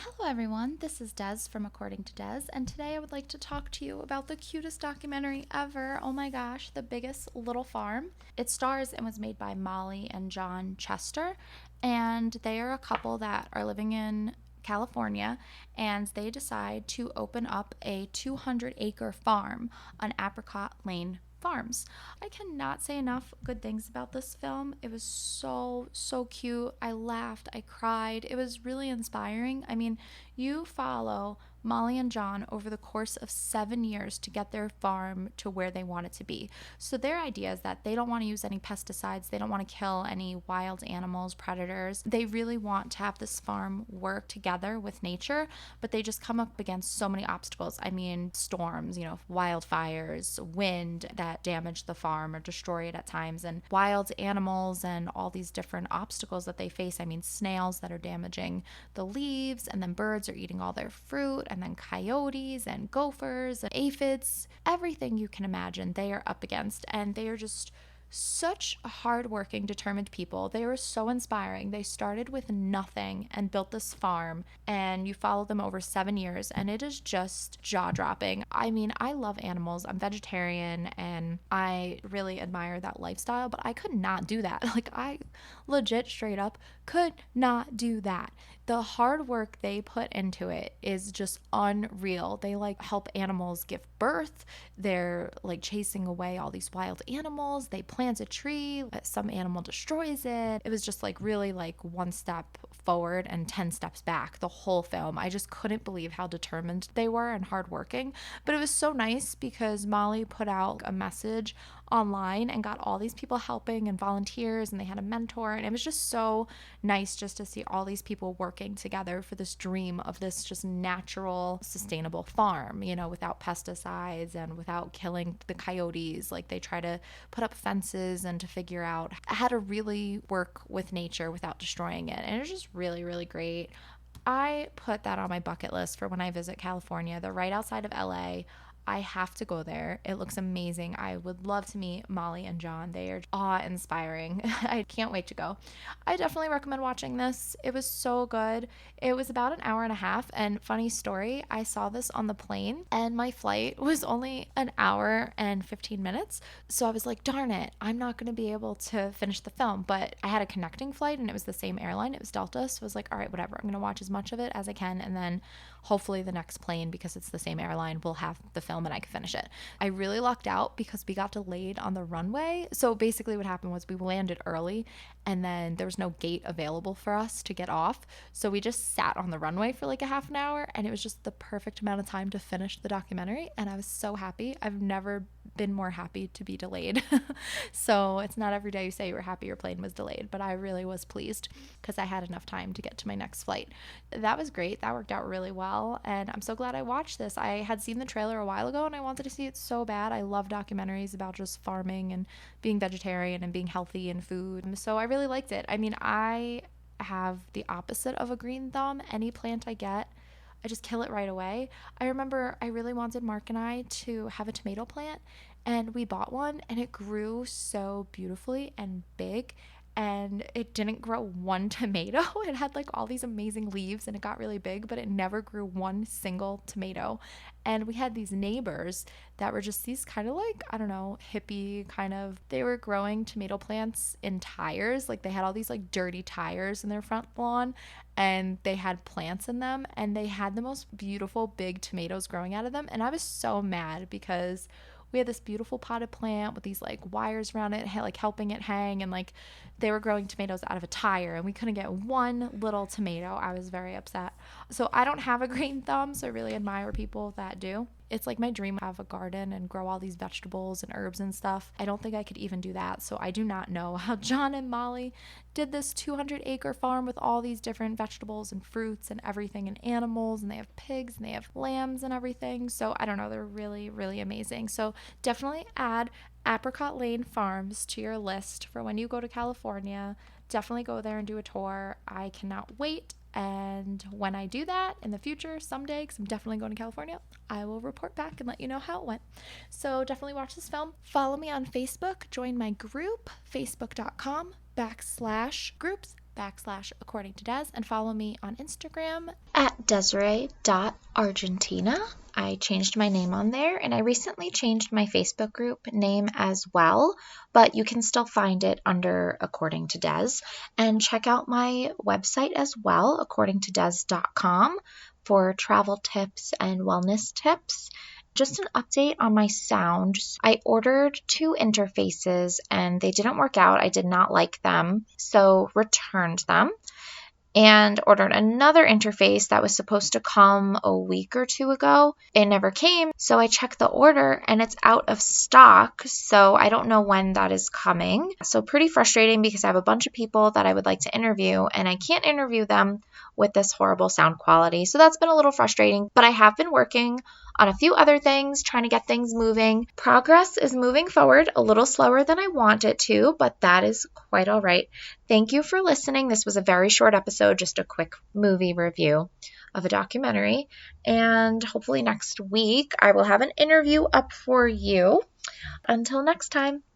Hello everyone, this is Des from According to Des, and today I would like to talk to you about the cutest documentary ever. Oh my gosh, The Biggest Little Farm. It stars and was made by Molly and John Chester, and they are a couple that are living in California, and they decide to open up a 200-acre farm on Apricot Lane Farms. I cannot say enough good things about this film. It was so cute. I laughed, I cried. It was really inspiring. I mean, you follow Molly and John over the course of 7 years to get their farm to where they want it to be. So their idea is that they don't want to use any pesticides, they don't want to kill any wild animals, predators. They really want to have this farm work together with nature, but they just come up against so many obstacles. I mean, storms, wildfires, wind that damage the farm or destroy it at times, and wild animals and all these different obstacles that they face. I mean, snails that are damaging the leaves, and then birds are eating all their fruit, and then coyotes and gophers and aphids, everything you can imagine they are up against. And they are just such hardworking, determined people. They were so inspiring. They started with nothing and built this farm, and you follow them over 7 years, and it is just jaw dropping. I mean, I love animals. I'm vegetarian, and I really admire that lifestyle, but I could not do that. Like, I legit straight up could not do that. The hard work they put into it is just unreal. They help animals give birth. They're chasing away all these wild animals. They plant a tree, some animal destroys it. It was just really one step forward and 10 steps back the whole film. I just couldn't believe how determined they were and hardworking. But it was so nice because Molly put out a message online and got all these people helping and volunteers, and they had a mentor, and it was just so nice just to see all these people working together for this dream of this just natural, sustainable farm, without pesticides and without killing the coyotes. They try to put up fences and to figure out how to really work with nature without destroying it. And it was just really great. I put that on my bucket list for when I visit California. They're right outside of LA. I have to go there. It looks amazing. I would love to meet Molly and John. They are awe-inspiring. I can't wait to go. I definitely recommend watching this. It was so good. It was about an hour and a half, and funny story, I saw this on the plane, and my flight was only an hour and 15 minutes. So I was like, darn it, I'm not going to be able to finish the film. But I had a connecting flight, and it was the same airline. It was Delta. So I was like, all right, whatever. I'm going to watch as much of it as I can, and then hopefully the next plane, because it's the same airline, will have the film and I can finish it. I really lucked out because we got delayed on the runway. So basically what happened was we landed early, and then there was no gate available for us to get off. So we just sat on the runway for a half an hour, and it was just the perfect amount of time to finish the documentary. And I was so happy. I've never been more happy to be delayed. So it's not every day you say you were happy your plane was delayed, but I really was pleased because I had enough time to get to my next flight. That was great. That worked out really well, and I'm so glad I watched this. I had seen the trailer a while ago and I wanted to see it so bad. I love documentaries about just farming and being vegetarian and being healthy and food. So I really liked it. I mean, I have the opposite of a green thumb. Any plant I get, I just kill it right away. I remember I really wanted Mark and I to have a tomato plant, and we bought one, and it grew so beautifully and big, and it didn't grow one tomato. It had all these amazing leaves, and it got really big, but it never grew one single tomato. And we had these neighbors that were just these kind of I don't know, hippie kind of, they were growing tomato plants in tires. They had all these dirty tires in their front lawn, and they had plants in them, and they had the most beautiful big tomatoes growing out of them. And I was so mad because we had this beautiful potted plant with these wires around it, helping it hang, and they were growing tomatoes out of a tire, and we couldn't get one little tomato. I was very upset. So I don't have a green thumb, so I really admire people that do. It's my dream to have a garden and grow all these vegetables and herbs and stuff. I don't think I could even do that. So I do not know how John and Molly did this 200-acre farm with all these different vegetables and fruits and everything, and animals, and they have pigs and they have lambs and everything. So I don't know. They're really amazing. So definitely add Apricot Lane Farms to your list for when you go to California. Definitely go there and do a tour. I cannot wait. And when I do that in the future, someday, because I'm definitely going to California, I will report back and let you know how it went. So definitely watch this film. Follow me on Facebook. Join my group, facebook.com/groups /according-to-des and follow me on Instagram at Desiree.Argentina. I changed my name on there, and I recently changed my Facebook group name as well, but you can still find it under According to Des. And check out my website as well, accordingtodes.com, for travel tips and wellness tips. Just an update on my sound. I ordered 2 interfaces and they didn't work out. I did not like them, so returned them. And ordered another interface that was supposed to come a week or 2 ago. It never came, so I checked the order and it's out of stock, so I don't know when that is coming. So pretty frustrating because I have a bunch of people that I would like to interview and I can't interview them with this horrible sound quality. So that's been a little frustrating, but I have been working on a few other things, trying to get things moving. Progress is moving forward a little slower than I want it to, but that is quite all right. Thank you for listening. This was a very short episode, just a quick movie review of a documentary. And hopefully next week I will have an interview up for you. Until next time.